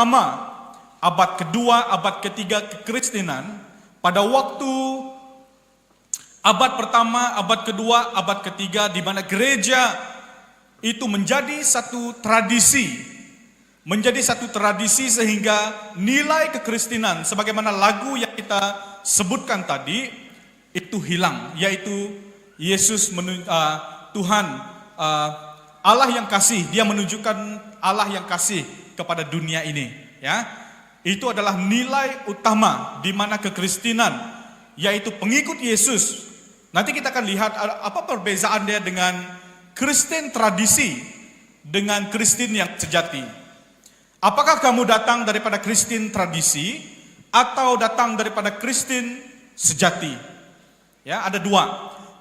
pertama, abad kedua, abad ketiga kekristenan, pada waktu abad pertama, abad kedua, abad ketiga, di mana gereja itu menjadi satu tradisi, sehingga nilai kekristenan sebagaimana lagu yang kita sebutkan tadi itu hilang, yaitu Yesus Tuhan Allah yang kasih, dia menunjukkan Allah yang kasih kepada dunia ini, ya. Itu adalah nilai utama di mana kekristenan, yaitu pengikut Yesus. Nanti kita akan lihat apa perbezaannya dengan Kristen tradisi dengan Kristen yang sejati. Apakah kamu datang daripada Kristen tradisi atau datang daripada Kristen sejati? Ya, ada dua.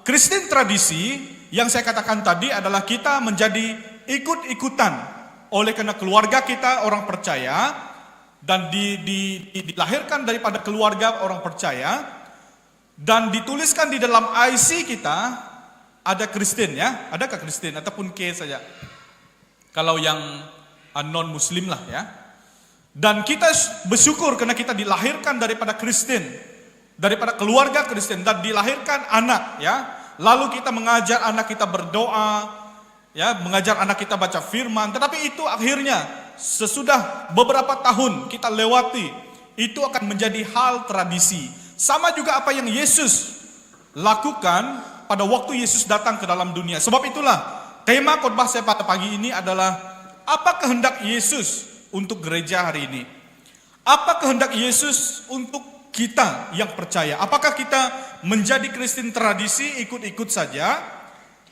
Kristen tradisi yang saya katakan tadi adalah kita menjadi ikut-ikutan oleh karena keluarga kita orang percaya dan dilahirkan daripada keluarga orang percaya dan dituliskan di dalam IC kita ada Kristen, ya. Adakah Kristen ataupun K saja? Kalau yang non muslim lah, ya. Dan kita bersyukur karena kita dilahirkan daripada Kristen, daripada keluarga Kristen, dan dilahirkan anak, ya. Lalu kita mengajar anak kita berdoa, ya, mengajar anak kita baca firman. Tetapi itu akhirnya sesudah beberapa tahun kita lewati, itu akan menjadi hal tradisi. Sama juga apa yang Yesus lakukan pada waktu Yesus datang ke dalam dunia. Sebab itulah tema khotbah saya pada pagi ini adalah apa kehendak Yesus untuk gereja hari ini? Apa kehendak Yesus untuk kita yang percaya? Apakah kita menjadi Kristen tradisi ikut-ikut saja?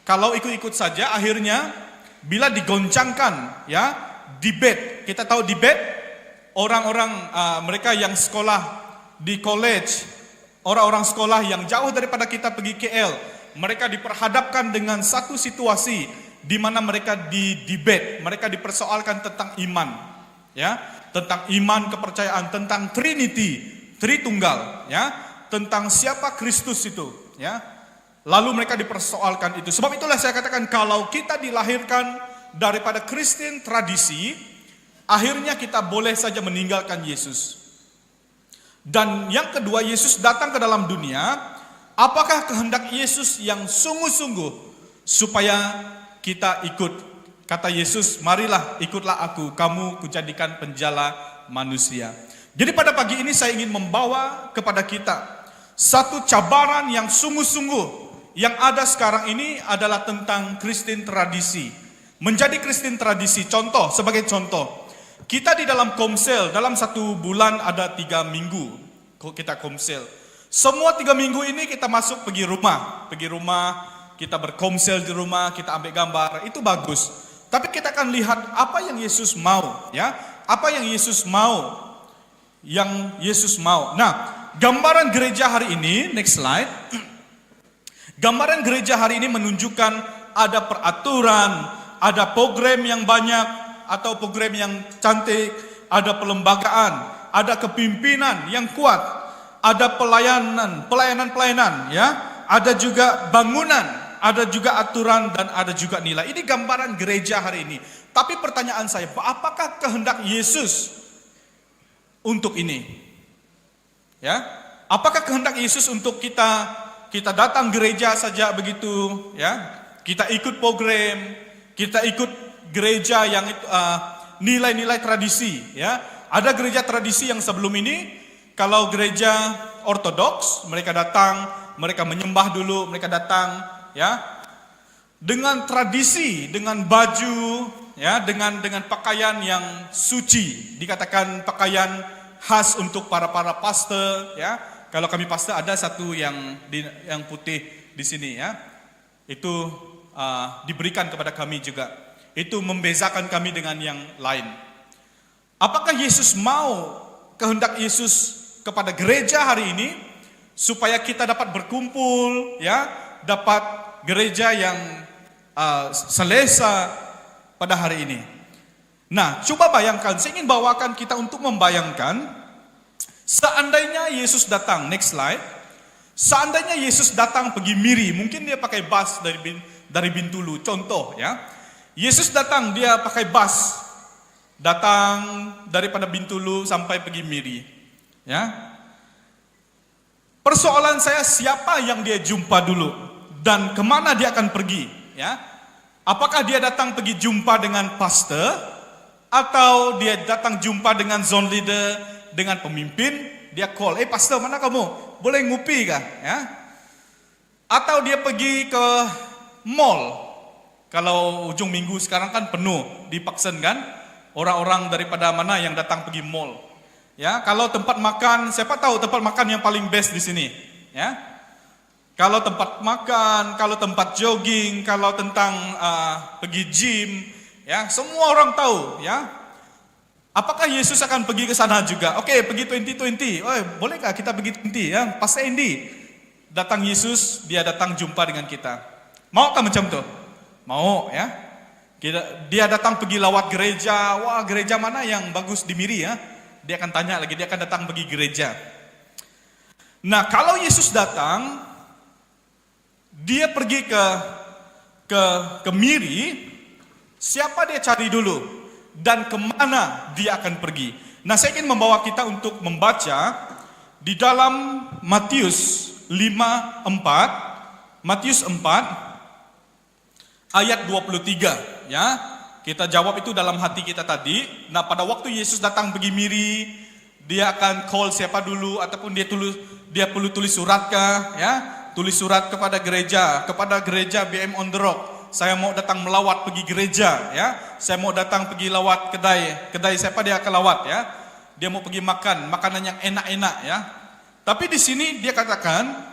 Kalau ikut-ikut saja, akhirnya bila digoncangkan, ya, debate. Kita tahu debate, orang-orang mereka yang sekolah di college, orang-orang sekolah yang jauh daripada kita pergi KL, mereka diperhadapkan dengan satu situasi di mana mereka di-debate, mereka dipersoalkan tentang iman, ya, tentang iman, kepercayaan, tentang Trinity, Tritunggal, ya, tentang siapa Kristus itu, ya. Lalu mereka dipersoalkan itu. Sebab itulah saya katakan kalau kita dilahirkan daripada Kristen tradisi, akhirnya kita boleh saja meninggalkan Yesus. Dan yang kedua, Yesus datang ke dalam dunia, apakah kehendak Yesus yang sungguh-sungguh supaya kita ikut? Kata Yesus, marilah ikutlah aku, kamu kujadikan penjala manusia. Jadi pada pagi ini saya ingin membawa kepada kita satu cabaran yang sungguh-sungguh yang ada sekarang ini adalah tentang Kristen tradisi. Menjadi Kristen tradisi, contoh, sebagai contoh, kita di dalam komsel, dalam satu bulan ada 3 minggu kita komsel. Semua 3 minggu ini kita masuk pergi rumah, kita berkomsel di rumah, kita ambil gambar, itu bagus. Tapi kita akan lihat apa yang Yesus mau, ya. Apa yang Yesus mau? Nah, gambaran gereja hari ini, next slide. Gambaran gereja hari ini menunjukkan ada peraturan, ada program yang banyak atau program yang cantik, ada pelembagaan, ada kepimpinan yang kuat, ada pelayanan, ya. Ada juga bangunan, ada juga aturan, dan ada juga nilai. Ini gambaran gereja hari ini. Tapi pertanyaan saya, apakah kehendak Yesus untuk ini? Ya, apakah kehendak Yesus untuk kita datang gereja saja begitu? Ya, kita ikut program, kita ikut gereja yang nilai-nilai tradisi. Ya, ada gereja tradisi yang sebelum ini, kalau gereja Ortodoks, mereka datang, mereka menyembah dulu, mereka datang, ya, dengan tradisi, dengan baju, ya, dengan pakaian yang suci, dikatakan pakaian khas untuk para pastor, ya. Kalau kami pastor ada satu yang putih di sini, ya, itu diberikan kepada kami juga. Itu membezakan kami dengan yang lain. Apakah Yesus mau, kehendak Yesus kepada gereja hari ini supaya kita dapat berkumpul, ya, dapat gereja yang selesa pada hari ini? Nah, coba bayangkan, saya ingin bawakan kita untuk membayangkan seandainya Yesus datang, next slide. Seandainya Yesus datang pergi Miri, mungkin dia pakai bus dari Bintulu, contoh, ya. Yesus datang, dia pakai bus datang daripada Bintulu sampai pergi Miri. Ya. Persoalan saya, siapa yang dia jumpa dulu dan kemana dia akan pergi? Ya. Apakah dia datang pergi jumpa dengan pastor, atau dia datang jumpa dengan zone leader, dengan pemimpin? Dia call, pastor, mana kamu? Boleh ngupi kah? Ya. Atau dia pergi ke mall. Kalau ujung minggu sekarang kan penuh, dipaksen kan? Orang-orang daripada mana yang datang pergi mall. Ya, kalau tempat makan, siapa tahu tempat makan yang paling best di sini? Ya. Kalau tempat makan, kalau tempat jogging, kalau tentang pergi gym, ya, semua orang tahu, ya. Apakah Yesus akan pergi ke sana juga? Oke, pergi 2020. Bolehkah kita pergi 20? Ya, Pastor Andy. Datang Yesus, dia datang jumpa dengan kita. Maukah macam tu? Mau, ya. Dia datang pergi lawat gereja. Wah, gereja mana yang bagus di Miri, ya? Dia akan tanya lagi, dia akan datang pergi gereja. Nah, kalau Yesus datang, dia pergi ke Miri, siapa dia cari dulu dan kemana dia akan pergi. Nah, saya ingin membawa kita untuk membaca di dalam Matius 4 ayat 23, ya. Kita jawab itu dalam hati kita tadi. Nah, pada waktu Yesus datang pergi Miri, dia akan call siapa dulu, ataupun dia perlu tulis surat kah, ya? Tulis surat kepada gereja BM on the Rock. Saya mau datang melawat pergi gereja, ya. Saya mau datang pergi lawat kedai siapa dia akan lawat, ya. Dia mau pergi makan makanan yang enak-enak, ya. Tapi di sini dia katakan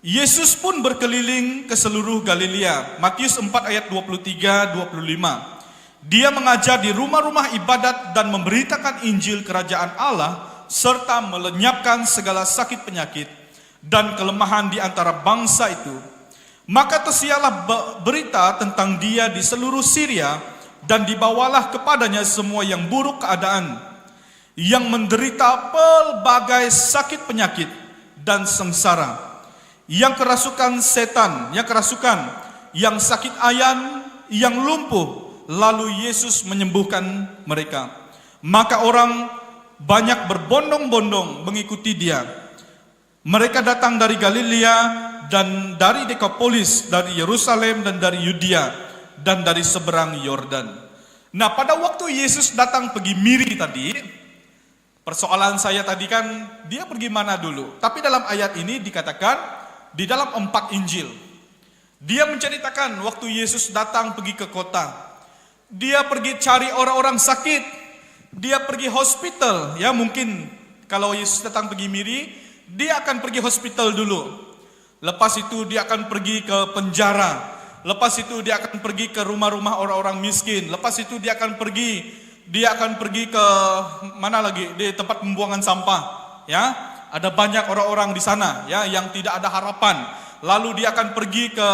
Yesus pun berkeliling ke seluruh Galilea. Matius 4 ayat 23-25. Dia mengajar di rumah-rumah ibadat dan memberitakan Injil kerajaan Allah, serta melenyapkan segala sakit penyakit dan kelemahan di antara bangsa itu. Maka tersiarlah berita tentang dia di seluruh Syria, dan dibawalah kepadanya semua yang buruk keadaan, yang menderita pelbagai sakit penyakit dan sengsara, yang kerasukan setan, yang sakit ayan, yang lumpuh. Lalu Yesus menyembuhkan mereka. Maka orang banyak berbondong-bondong mengikuti dia. Mereka datang dari Galilea dan dari Dekapolis, dari Yerusalem dan dari Yudea dan dari seberang Yordan. Nah, pada waktu Yesus datang pergi Miri tadi, persoalan saya tadi kan dia pergi mana dulu? Tapi dalam ayat ini dikatakan di dalam 4 Injil, dia menceritakan waktu Yesus datang pergi ke kota. Dia pergi cari orang-orang sakit. Dia pergi hospital. Ya, mungkin kalau Yesus datang pergi Miri, dia akan pergi hospital dulu. Lepas itu dia akan pergi ke penjara. Lepas itu dia akan pergi ke rumah-rumah orang-orang miskin. Lepas itu dia akan pergi ke mana lagi? Di tempat pembuangan sampah. Ya, ada banyak orang-orang di sana, ya, yang tidak ada harapan. Lalu dia akan pergi ke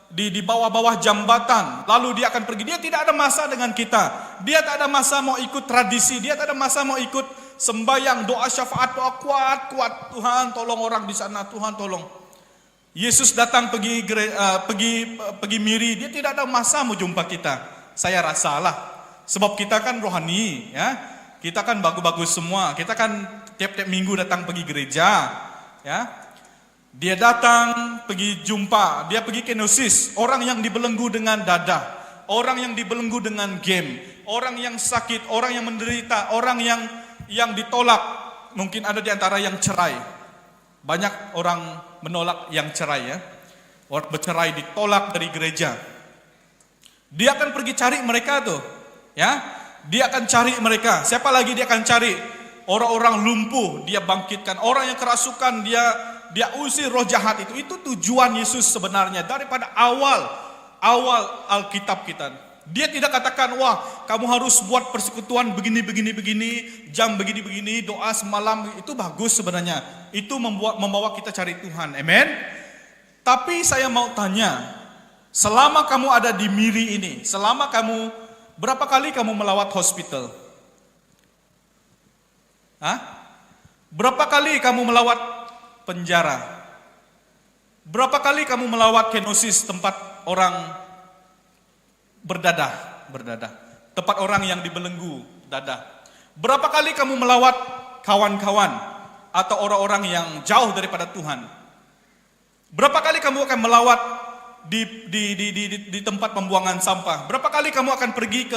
di bawah-bawah jambatan. Lalu dia akan pergi. Dia tidak ada masa dengan kita. Dia tak ada masa mau ikut tradisi. Dia tak ada masa mau ikut sembahyang, doa syafaat, doa kuat. Tuhan tolong orang di sana, Tuhan tolong. Yesus datang pergi Miri, dia tidak ada masa mau jumpa kita. Saya rasalah. Sebab kita kan rohani, ya. Kita kan bagus-bagus semua. Kita kan tiap-tiap minggu datang pergi gereja, ya. Dia datang pergi jumpa, dia pergi kenosis, orang yang dibelenggu dengan dadah, orang yang dibelenggu dengan game, orang yang sakit, orang yang menderita, orang yang ditolak. Mungkin ada di antara yang cerai. Banyak orang menolak yang cerai, ya. Orang bercerai ditolak dari gereja. Dia akan pergi cari mereka tuh, ya. Dia akan cari mereka. Siapa lagi dia akan cari? Orang-orang lumpuh dia bangkitkan, orang yang kerasukan dia usir roh jahat itu. Itu tujuan Yesus sebenarnya daripada awal Alkitab kita. Dia tidak katakan, wah kamu harus buat persekutuan begini, jam begini, doa semalam. Itu bagus sebenarnya. Itu membawa kita cari Tuhan. Amen. Tapi saya mau tanya, selama kamu ada di Miri ini, berapa kali kamu melawat hospital? Berapa kali kamu melawat penjara? Berapa kali kamu melawat kenosis, tempat orang berdadah? tempat orang yang dibelenggu dada. Berapa kali kamu melawat kawan-kawan atau orang-orang yang jauh daripada Tuhan? Berapa kali kamu akan melawat di tempat pembuangan sampah? Berapa kali kamu akan pergi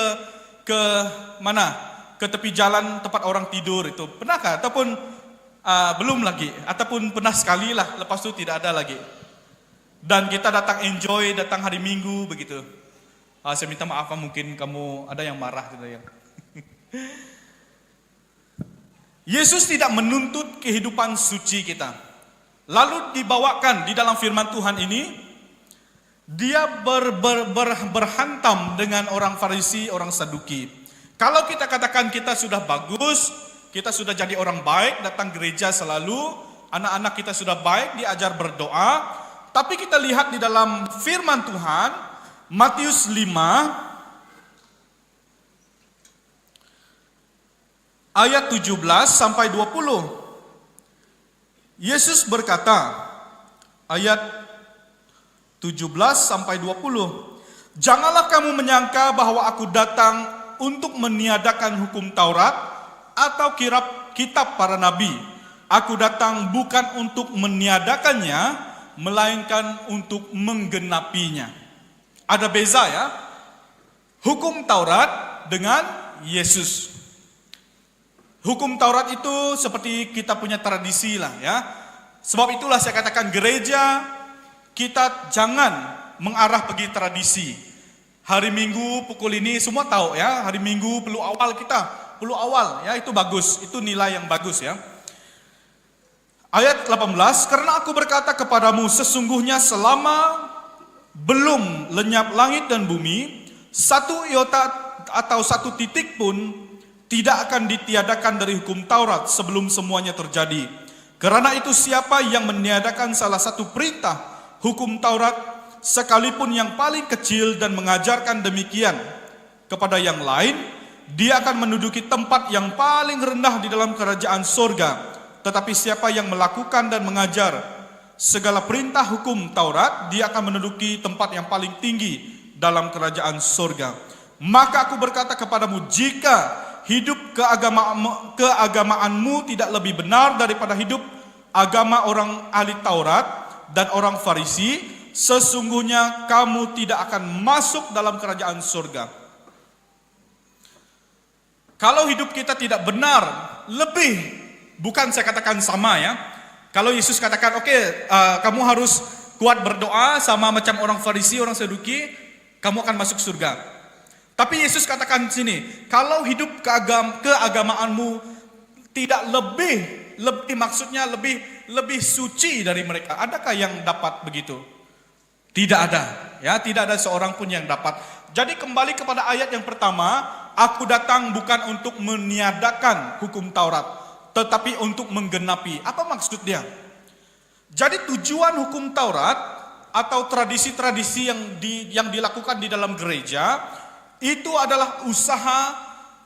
ke mana? Ke tepi jalan tempat orang tidur itu. Pernahkah? Ataupun belum lagi? Ataupun pernah sekali lah, lepas itu tidak ada lagi. Dan kita datang enjoy, datang hari Minggu begitu. Saya minta maaf, mungkin kamu ada yang marah gitu ya. Yesus tidak menuntut kehidupan suci kita. Lalu dibawakan di dalam firman Tuhan ini, dia berhantam dengan orang Farisi, orang Saduki. Kalau kita katakan kita sudah bagus, kita sudah jadi orang baik, datang gereja selalu, anak-anak kita sudah baik, diajar berdoa. Tapi kita lihat di dalam firman Tuhan, Matius 5 ayat 17 sampai 20. Yesus berkata, ayat 17 sampai 20. Janganlah kamu menyangka bahwa aku datang untuk meniadakan hukum Taurat atau kitab para nabi. Aku datang bukan untuk meniadakannya, melainkan untuk menggenapinya. Ada beza ya, hukum Taurat dengan Yesus. Hukum Taurat itu seperti kita punya tradisi lah ya. Sebab itulah saya katakan gereja kita jangan mengarah pergi tradisi. Hari Minggu pukul ini semua tahu ya, hari Minggu perlu awal ya, itu bagus, itu nilai yang bagus ya. Ayat 18, karena aku berkata kepadamu sesungguhnya selama belum lenyap langit dan bumi, satu iota atau satu titik pun tidak akan ditiadakan dari hukum Taurat sebelum semuanya terjadi. Karena itu siapa yang meniadakan salah satu perintah hukum Taurat, sekalipun yang paling kecil, dan mengajarkan demikian kepada yang lain, dia akan menduduki tempat yang paling rendah di dalam kerajaan sorga. Tetapi siapa yang melakukan dan mengajar segala perintah hukum Taurat, dia akan menduduki tempat yang paling tinggi dalam kerajaan sorga. Maka aku berkata kepadamu, jika hidup keagamaanmu tidak lebih benar daripada hidup agama orang ahli Taurat dan orang Farisi, sesungguhnya kamu tidak akan masuk dalam kerajaan sorga. Kalau hidup kita tidak benar, lebih, bukan saya katakan sama ya. Kalau Yesus katakan, kamu harus kuat berdoa sama macam orang Farisi, orang Saduki, kamu akan masuk surga. Tapi Yesus katakan di sini, kalau hidup keagamaanmu tidak lebih maksudnya lebih suci dari mereka, adakah yang dapat begitu? Tidak ada, ya, tidak ada seorang pun yang dapat. Jadi kembali kepada ayat yang pertama, aku datang bukan untuk meniadakan hukum Taurat, tetapi untuk menggenapi. Apa maksud dia? Jadi tujuan hukum Taurat atau tradisi-tradisi yang dilakukan di dalam gereja itu adalah usaha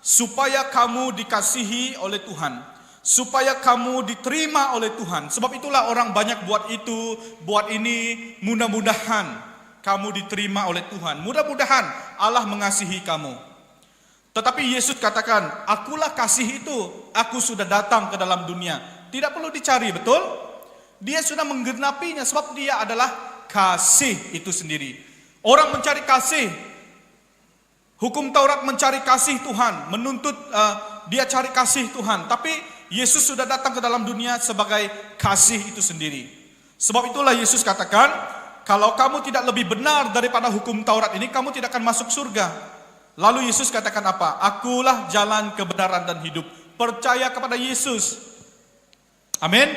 supaya kamu dikasihi oleh Tuhan, supaya kamu diterima oleh Tuhan. Sebab itulah orang banyak buat itu, buat ini, mudah-mudahan kamu diterima oleh Tuhan. Mudah-mudahan Allah mengasihi kamu. Tetapi Yesus katakan, akulah kasih itu, aku sudah datang ke dalam dunia. Tidak perlu dicari, betul? Dia sudah menggenapinya, sebab dia adalah kasih itu sendiri. Orang mencari kasih, hukum Taurat mencari kasih Tuhan, menuntut dia cari kasih Tuhan. Tapi Yesus sudah datang ke dalam dunia sebagai kasih itu sendiri. Sebab itulah Yesus katakan, kalau kamu tidak lebih benar daripada hukum Taurat ini, kamu tidak akan masuk surga. Lalu Yesus katakan apa? Akulah jalan, kebenaran, dan hidup. Percaya kepada Yesus. Amin.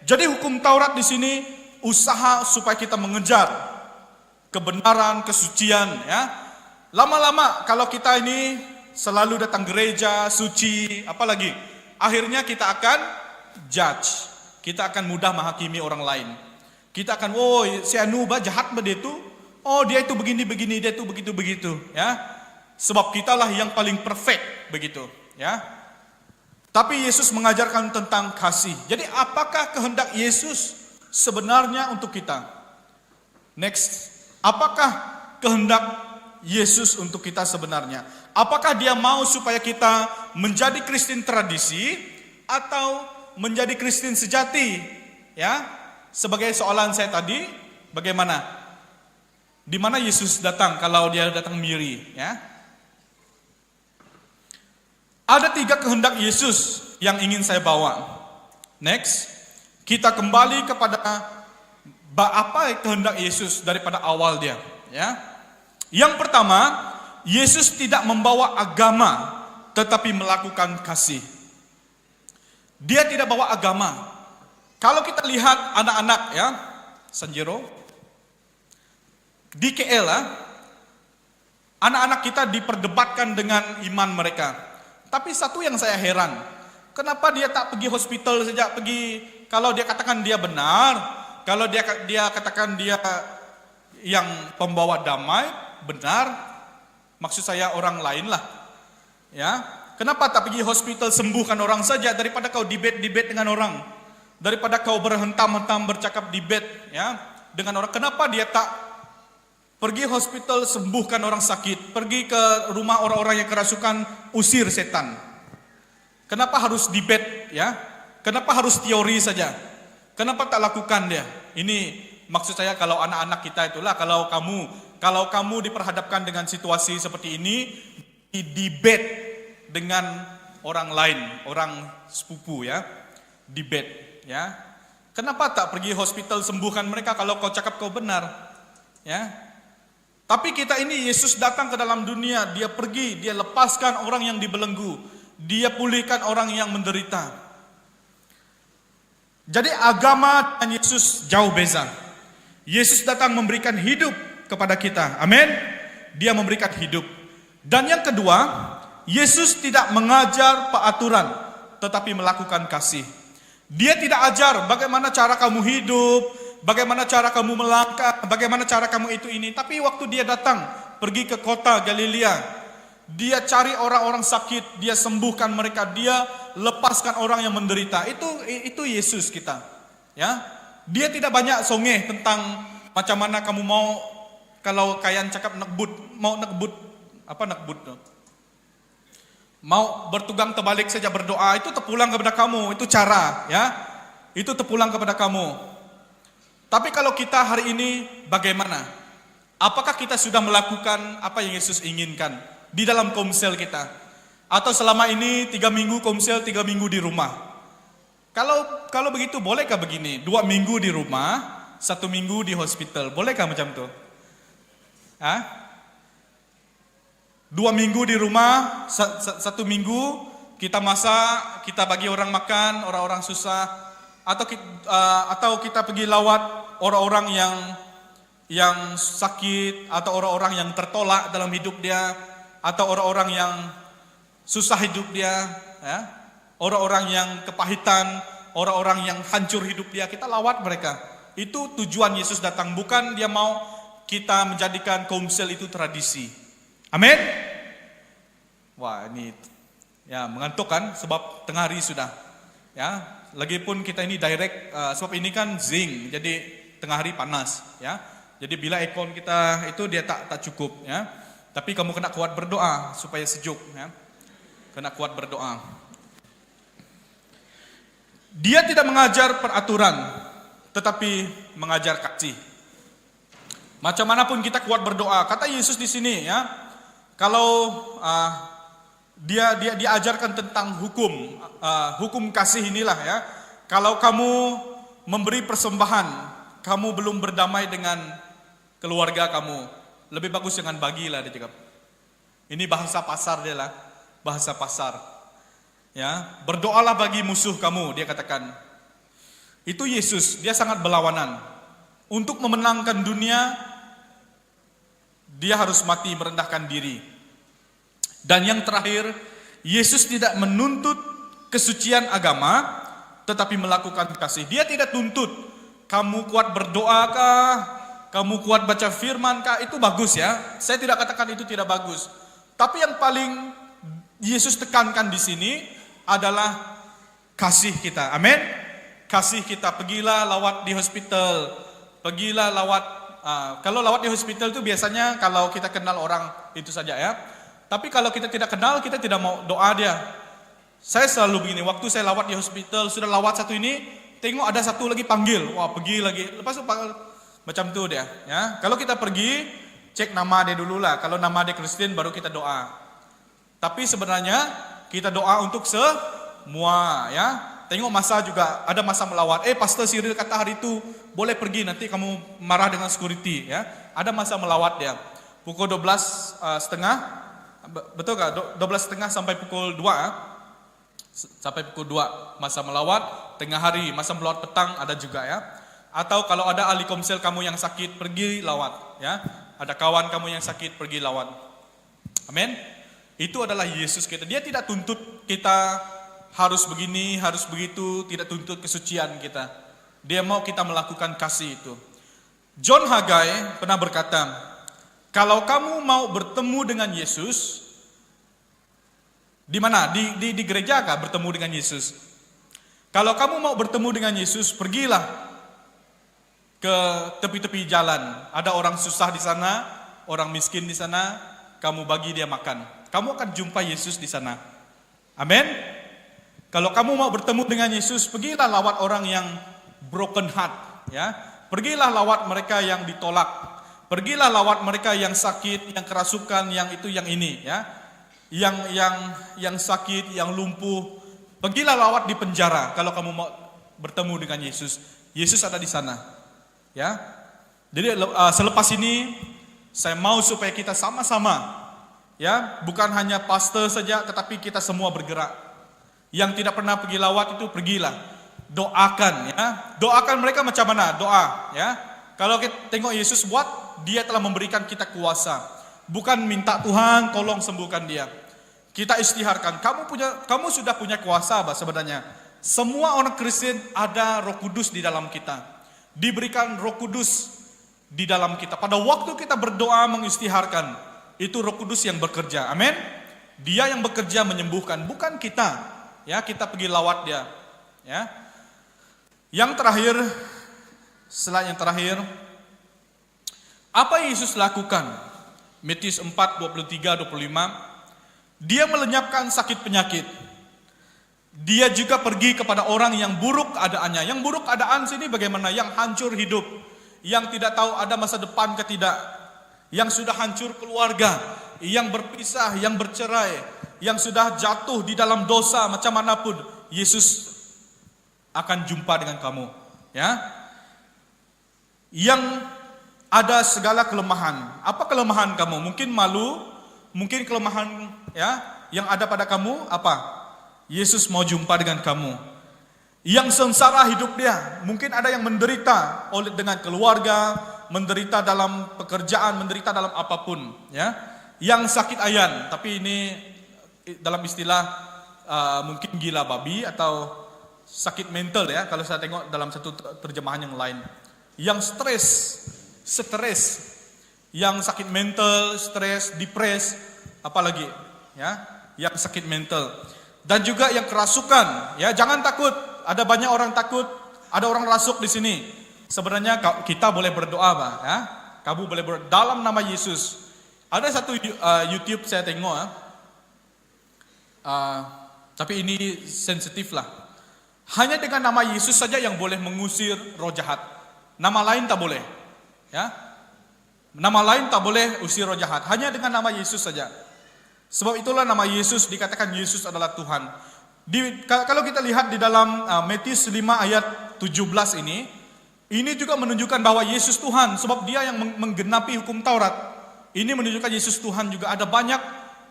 Jadi hukum Taurat di sini usaha supaya kita mengejar kebenaran, kesucian, ya. Lama-lama kalau kita ini selalu datang gereja, suci, apalagi akhirnya kita akan judge. Kita akan mudah menghakimi orang lain. Kita akan, si anu jahat dia itu. Oh, dia itu begini-begini, dia itu begitu-begitu, ya. Sebab kitalah yang paling perfect begitu, ya. Tapi Yesus mengajarkan tentang kasih. Jadi apakah kehendak Yesus sebenarnya untuk kita? Next, apakah kehendak Yesus untuk kita sebenarnya? Apakah dia mau supaya kita menjadi Kristen tradisi atau menjadi Kristen sejati? Ya, sebagai soalan saya tadi, bagaimana? Di mana Yesus datang kalau dia datang miri? Ya, ada 3 kehendak Yesus yang ingin saya bawa. Next, kita kembali kepada apa kehendak Yesus daripada awal dia. Ya, yang pertama, Yesus tidak membawa agama, tetapi melakukan kasih. Dia tidak bawa agama. Kalau kita lihat anak-anak ya, Sanjiro, di KL anak-anak kita diperdebatkan dengan iman mereka. Tapi satu yang saya heran, kenapa dia tak pergi hospital saja, kalau dia katakan dia benar, kalau dia katakan dia yang pembawa damai, benar. Maksud saya orang lain lah, ya. Kenapa tak pergi hospital sembuhkan orang saja daripada kau debate dengan orang, daripada kau berhentam-hentam bercakap debate, ya, dengan orang. Kenapa dia tak pergi hospital sembuhkan orang sakit, pergi ke rumah orang-orang yang kerasukan, usir setan? Kenapa harus debate, ya? Kenapa harus teori saja? Kenapa tak lakukan dia? Ini maksud saya kalau anak-anak kita itulah, kalau kamu diperhadapkan dengan situasi seperti ini, di debate dengan orang lain, orang sepupu ya, debate ya. Kenapa tak pergi hospital sembuhkan mereka kalau kau cakap kau benar? Ya. Tapi kita ini Yesus datang ke dalam dunia, dia pergi, dia lepaskan orang yang dibelenggu, dia pulihkan orang yang menderita. Jadi agama dan Yesus jauh beza. Yesus datang memberikan hidup kepada kita. Amin. Dia memberikan hidup. Dan yang kedua, Yesus tidak mengajar peraturan, tetapi melakukan kasih. Dia tidak ajar bagaimana cara kamu hidup, bagaimana cara kamu melangkah, bagaimana cara kamu itu ini. Tapi waktu dia datang, pergi ke kota Galilea, dia cari orang-orang sakit, dia sembuhkan mereka, dia lepaskan orang yang menderita. Itu Yesus kita. Ya. Dia tidak banyak songeh tentang macam mana kamu mau, kalau kalian cakap nekbut, mau bertugang terbalik saja berdoa, itu terpulang kepada kamu, itu cara, ya, itu terpulang kepada kamu. Tapi kalau kita hari ini bagaimana? Apakah kita sudah melakukan apa yang Yesus inginkan di dalam komsel kita? Atau selama ini 3 minggu komsel, 3 minggu di rumah? Kalau begitu bolehkah begini? 2 minggu di rumah, 1 minggu di hospital, bolehkah macam itu? 2 minggu di rumah, 1 minggu kita masak, kita bagi orang makan, orang-orang susah, atau kita pergi lawat orang-orang yang sakit, atau orang-orang yang tertolak dalam hidup dia, atau orang-orang yang susah hidup dia, ya? Orang-orang yang kepahitan, orang-orang yang hancur hidup dia, kita lawat mereka. Itu tujuan Yesus datang, bukan dia mau kita menjadikan komsel itu tradisi. Amin. Wah, ini ya mengantuk kan, sebab tengah hari sudah. Ya, lagipun kita ini direct, sebab ini kan Zing, jadi tengah hari panas. Ya, jadi bila aircon kita itu dia tak cukup. Ya, tapi kamu kena kuat berdoa supaya sejuk. Ya, kena kuat berdoa. Dia tidak mengajar peraturan, tetapi mengajar kasih. Macam manapun kita kuat berdoa, kata Yesus di sini ya, kalau dia diajarkan tentang hukum kasih inilah ya. Kalau kamu memberi persembahan, kamu belum berdamai dengan keluarga kamu, lebih bagus jangan bagilah, dia cakap. Ini bahasa pasar dia lah, bahasa pasar. Ya, berdoalah bagi musuh kamu, dia katakan. Itu Yesus, dia sangat berlawanan. Untuk memenangkan dunia, dia harus mati merendahkan diri. Dan yang terakhir, Yesus tidak menuntut kesucian agama, tetapi melakukan kasih. Dia tidak tuntut, kamu kuat berdoakah, kamu kuat baca firman kah, itu bagus ya. Saya tidak katakan itu tidak bagus. Tapi yang paling Yesus tekankan di sini adalah kasih kita. Amin. Kasih kita. Pergilah lawat di hospital. Pergilah lawat. Kalau lawat di hospital itu biasanya kalau kita kenal orang itu saja ya. Tapi kalau kita tidak kenal, kita tidak mau doa dia. Saya selalu begini, waktu saya lawat di hospital, sudah lawat satu ini, tengok ada satu lagi panggil, wah pergi lagi, lepas itu macam tu dia. Ya, kalau kita pergi, cek nama dia dulu lah. Kalau nama dia Kristen, baru kita doa. Tapi sebenarnya kita doa untuk semua, ya. Tengok masa juga ada masa melawat. Pastor Cyril kata hari itu boleh pergi, nanti kamu marah dengan security, ya. Ada masa melawat dia. Pukul 12.30, betul gak? 12.30 sampai pukul 2. Sampai pukul 2 masa melawat, tengah hari, masa melawat petang ada juga, ya. Atau kalau ada ahli komsel kamu yang sakit, pergi lawat, ya. Ada kawan kamu yang sakit, pergi lawat. Amin. Itu adalah Yesus kita. Dia tidak tuntut kita harus begini, harus begitu, tidak tuntut kesucian kita. Dia mau kita melakukan kasih itu. John Haggai pernah berkata, kalau kamu mau bertemu dengan Yesus, di mana? Di gereja kah bertemu dengan Yesus? Kalau kamu mau bertemu dengan Yesus, pergilah ke tepi-tepi jalan. Ada orang susah di sana, orang miskin di sana, kamu bagi dia makan. Kamu akan jumpa Yesus di sana. Amin. Kalau kamu mau bertemu dengan Yesus, pergilah lawat orang yang broken heart, ya. Pergilah lawat mereka yang ditolak. Pergilah lawat mereka yang sakit, yang kerasukan, yang itu, yang ini, ya. Yang sakit, yang lumpuh. Pergilah lawat di penjara kalau kamu mau bertemu dengan Yesus. Yesus ada di sana. Ya. Jadi selepas ini saya mau supaya kita sama-sama, ya, bukan hanya pastor saja tetapi kita semua bergerak. Yang tidak pernah pergi lawat itu pergilah. Doakan, ya. Doakan mereka macam mana? Doa, ya. Kalau kita tengok Yesus buat, dia telah memberikan kita kuasa. Bukan minta Tuhan tolong sembuhkan dia. Kita istiharkan, kamu sudah punya kuasa sebenarnya. Semua orang Kristen ada Roh Kudus di dalam kita. Diberikan Roh Kudus di dalam kita. Pada waktu kita berdoa mengistiharkan, itu Roh Kudus yang bekerja. Amin. Dia yang bekerja menyembuhkan, bukan kita. Ya, kita pergi lawat dia. Ya. Yang terakhir, slide yang terakhir. Apa Yesus lakukan? Matius 4:23-25. Dia melenyapkan sakit penyakit. Dia juga pergi kepada orang yang buruk keadaannya. Yang buruk keadaan sini bagaimana? Yang hancur hidup, yang tidak tahu ada masa depan ke tidak, yang sudah hancur keluarga, yang berpisah, yang bercerai, yang sudah jatuh di dalam dosa macam manapun, Yesus akan jumpa dengan kamu, ya. Yang ada segala kelemahan. Apa kelemahan kamu? Mungkin malu, mungkin kelemahan, ya, yang ada pada kamu apa? Yesus mau jumpa dengan kamu. Yang sengsara hidup dia, mungkin ada yang menderita dengan keluarga, menderita dalam pekerjaan, menderita dalam apapun, ya. Yang sakit ayan, tapi ini dalam istilah mungkin gila babi atau sakit mental, ya, kalau saya tengok dalam satu terjemahan yang lain. Yang stres, yang sakit mental, stres, depres, apalagi, ya, yang sakit mental. Dan juga yang kerasukan, ya, jangan takut. Ada banyak orang takut, ada orang rasuk di sini. Sebenarnya kita boleh berdoa, Pak, ya. Kamu boleh berdoa dalam nama Yesus. Ada satu YouTube saya tengok, tapi ini sensitif lah. Hanya dengan nama Yesus saja yang boleh mengusir roh jahat. Nama lain tak boleh, ya. Nama lain tak boleh usir roh jahat. Hanya dengan nama Yesus saja. Sebab itulah nama Yesus dikatakan Yesus adalah Tuhan. Kalau kita lihat di dalam Matius 5 ayat 17 ini juga menunjukkan bahwa Yesus Tuhan. Sebab dia yang menggenapi hukum Taurat. Ini menunjukkan Yesus Tuhan juga. Ada banyak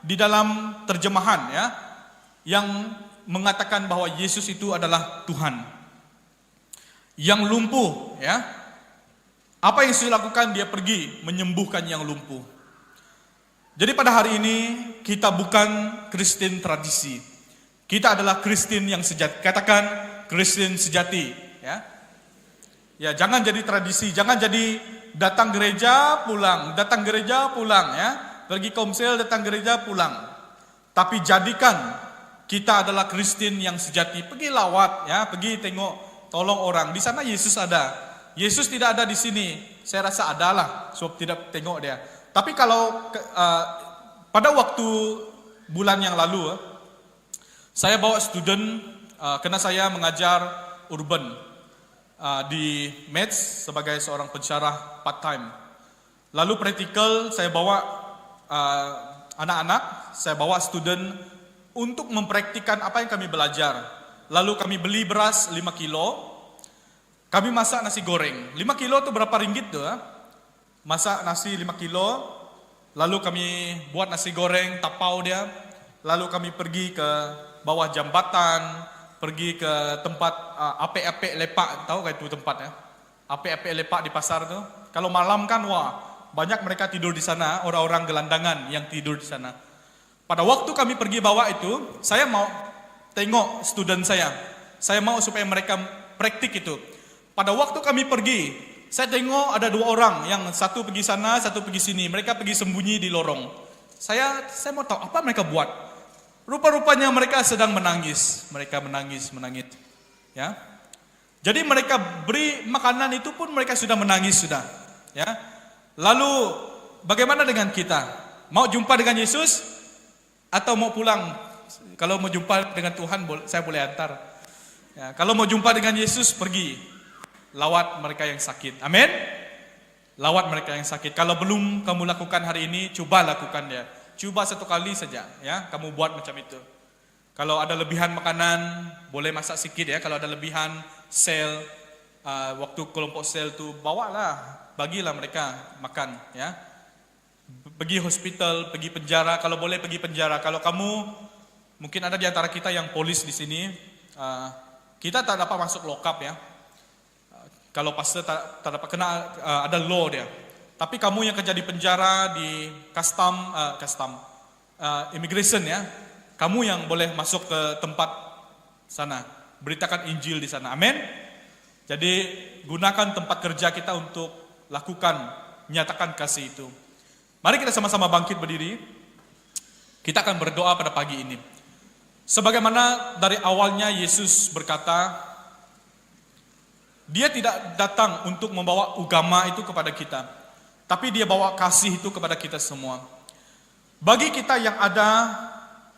di dalam terjemahan, ya, yang mengatakan bahwa Yesus itu adalah Tuhan. Yang lumpuh, ya. Apa yang Yesus lakukan? Dia pergi menyembuhkan yang lumpuh. Jadi pada hari ini kita bukan Kristen tradisi. Kita adalah Kristen yang sejati. Katakan Kristen sejati, ya. Ya, jangan jadi tradisi, jangan jadi datang gereja pulang, ya. Pergi komsel, datang gereja pulang. Tapi jadikan kita adalah Kristen yang sejati. Pergi lawat, ya, pergi tengok, tolong orang. Di sana Yesus ada. Yesus tidak ada di sini. Saya rasa adalah, sebab tidak tengok dia. Tapi kalau pada waktu bulan yang lalu, saya bawa student, karena saya mengajar urban di Metz sebagai seorang pensyarah part-time. Lalu praktikal saya bawa anak-anak, saya bawa student untuk mempraktikkan apa yang kami belajar. Lalu kami beli beras 5 kilo, kami masak nasi goreng. 5 kilo itu berapa ringgit tuh? Masak nasi 5 kilo, lalu kami buat nasi goreng, tapau dia. Lalu kami pergi ke bawah jambatan, pergi ke tempat apek-apek lepak, tahu gak itu tempatnya? Apek-apek lepak di pasar tuh. Kalau malam kan, wah, banyak mereka tidur di sana, orang-orang gelandangan yang tidur di sana. Pada waktu kami pergi bawa itu, saya mau tengok student saya. Saya mau supaya mereka praktik itu. Pada waktu kami pergi, saya tengok ada 2 orang, yang satu pergi sana, satu pergi sini. Mereka pergi sembunyi di lorong. Saya mau tahu apa mereka buat. Rupa-rupanya mereka sedang menangis. Mereka menangis. Ya. Jadi mereka beri makanan itu pun mereka sudah menangis sudah. Ya. Lalu bagaimana dengan kita? Mau jumpa dengan Yesus atau mau pulang? Kalau mau jumpa dengan Tuhan, saya boleh antar. Ya, kalau mau jumpa dengan Yesus, pergi. Lawat mereka yang sakit. Amin. Lawat mereka yang sakit. Kalau belum kamu lakukan hari ini, coba lakukan dia. Coba 1 kali saja, ya. Kamu buat macam itu. Kalau ada lebihan makanan, boleh masak sikit ya. Kalau ada lebihan sel, waktu kelompok sel tu bawalah, bagilah mereka makan, ya. Pergi hospital, pergi penjara. Kalau boleh pergi penjara. Kalau kamu, mungkin ada di antara kita yang polis di sini, kita tak dapat masuk lock-up ya. Kalau pastor tak dapat kena, ada law dia. Tapi kamu yang kerja di penjara, di custom, immigration ya, kamu yang boleh masuk ke tempat sana, beritakan Injil di sana. Amin. Jadi gunakan tempat kerja kita untuk lakukan, nyatakan kasih itu. Mari kita sama-sama bangkit berdiri. Kita akan berdoa pada pagi ini. Sebagaimana dari awalnya Yesus berkata, Dia tidak datang untuk membawa agama itu kepada kita, tapi Dia bawa kasih itu kepada kita semua. Bagi kita yang ada,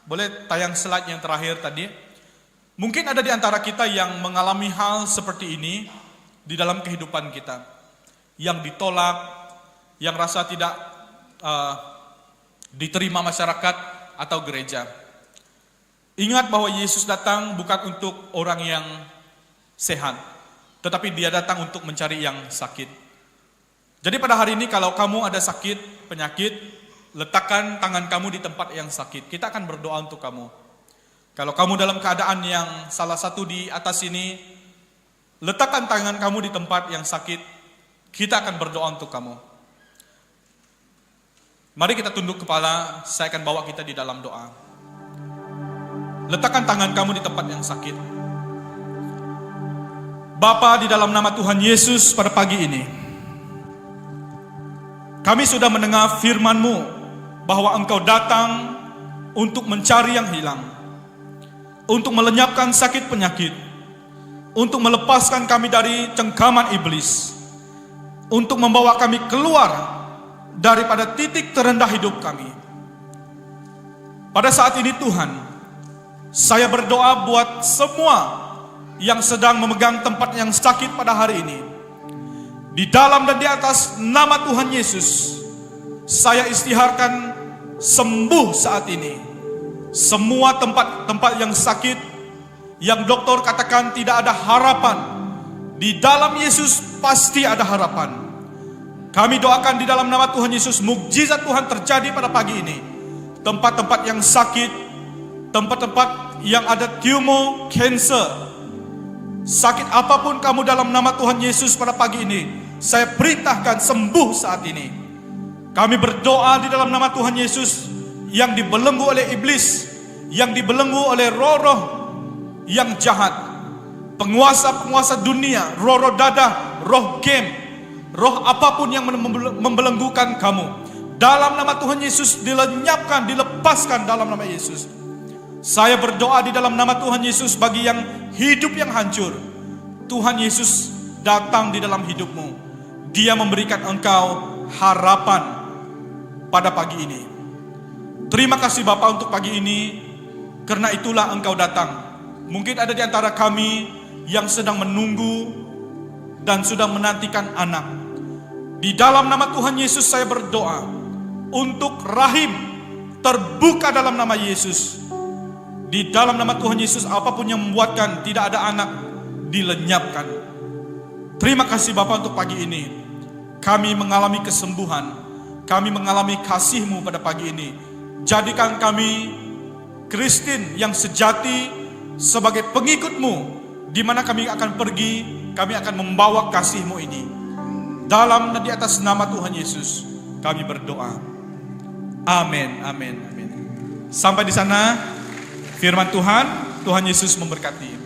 boleh tayang slide yang terakhir tadi. Mungkin ada di antara kita yang mengalami hal seperti ini di dalam kehidupan kita. Yang ditolak, yang rasa tidak diterima masyarakat atau gereja. Ingat bahwa Yesus datang bukan untuk orang yang sehat, tetapi Dia datang untuk mencari yang sakit. Jadi pada hari ini kalau kamu ada sakit, penyakit, letakkan tangan kamu di tempat yang sakit. Kita akan berdoa untuk kamu. Kalau kamu dalam keadaan yang salah satu di atas ini, letakkan tangan kamu di tempat yang sakit. Kita akan berdoa untuk kamu. Mari kita tunduk kepala, saya akan bawa kita di dalam doa. Letakkan tangan kamu di tempat yang sakit. Bapa, di dalam nama Tuhan Yesus pada pagi ini, kami sudah mendengar firman-Mu bahwa Engkau datang untuk mencari yang hilang, untuk melenyapkan sakit penyakit, untuk melepaskan kami dari cengkaman iblis, untuk membawa kami keluar daripada titik terendah hidup kami. Pada saat ini Tuhan, saya berdoa buat semua yang sedang memegang tempat yang sakit pada hari ini. Di dalam dan di atas nama Tuhan Yesus, saya istiharkan sembuh saat ini. Semua tempat-tempat yang sakit, yang dokter katakan tidak ada harapan, di dalam Yesus pasti ada harapan. Kami doakan di dalam nama Tuhan Yesus, mukjizat Tuhan terjadi pada pagi ini. Tempat-tempat yang sakit, tempat-tempat yang ada tumor, cancer, sakit apapun kamu dalam nama Tuhan Yesus pada pagi ini, saya perintahkan sembuh saat ini. Kami berdoa di dalam nama Tuhan Yesus yang dibelenggu oleh iblis, yang dibelenggu oleh roh-roh yang jahat, penguasa-penguasa dunia, roh-roh dadah, roh game, roh apapun yang membelenggukan kamu. Dalam nama Tuhan Yesus dilenyapkan, dilepaskan dalam nama Yesus. Saya berdoa di dalam nama Tuhan Yesus bagi yang hidup yang hancur. Tuhan Yesus datang di dalam hidupmu. Dia memberikan engkau harapan pada pagi ini. Terima kasih Bapa untuk pagi ini, karena itulah Engkau datang. Mungkin ada di antara kami yang sedang menunggu dan sudah menantikan anak. Di dalam nama Tuhan Yesus saya berdoa, untuk rahim terbuka dalam nama Yesus. Di dalam nama Tuhan Yesus, apapun yang membuatkan tidak ada anak, dilenyapkan. Terima kasih Bapa untuk pagi ini. Kami mengalami kesembuhan, kami mengalami kasih-Mu pada pagi ini. Jadikan kami Kristen yang sejati sebagai pengikut-Mu, di mana kami akan pergi, kami akan membawa kasih-Mu ini. Dalam dan di atas nama Tuhan Yesus, kami berdoa. Amin, amin, amin. Sampai di sana firman Tuhan, Tuhan Yesus memberkati.